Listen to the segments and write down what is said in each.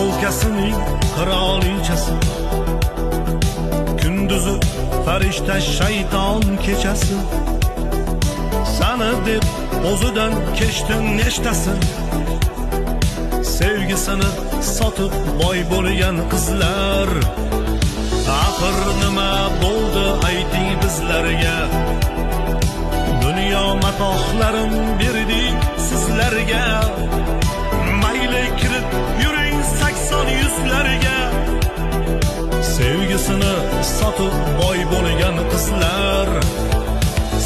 o'lkasining qirolichasi, kunduzi farishta shayton kechasi, sana deb o'zidan kechdim nechtasi, sevgisini sotib boy bo'lgan qizlar. Axir nima bo'ldi ayting bizlarga, dunyo matohlarin berdik sizlarga. Mayli kirib yuring 80-100larga, sevgisini sotib boy bo'lgan qizlar,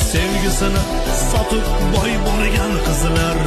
sevgisini sotib boy bo'lgan qizlar.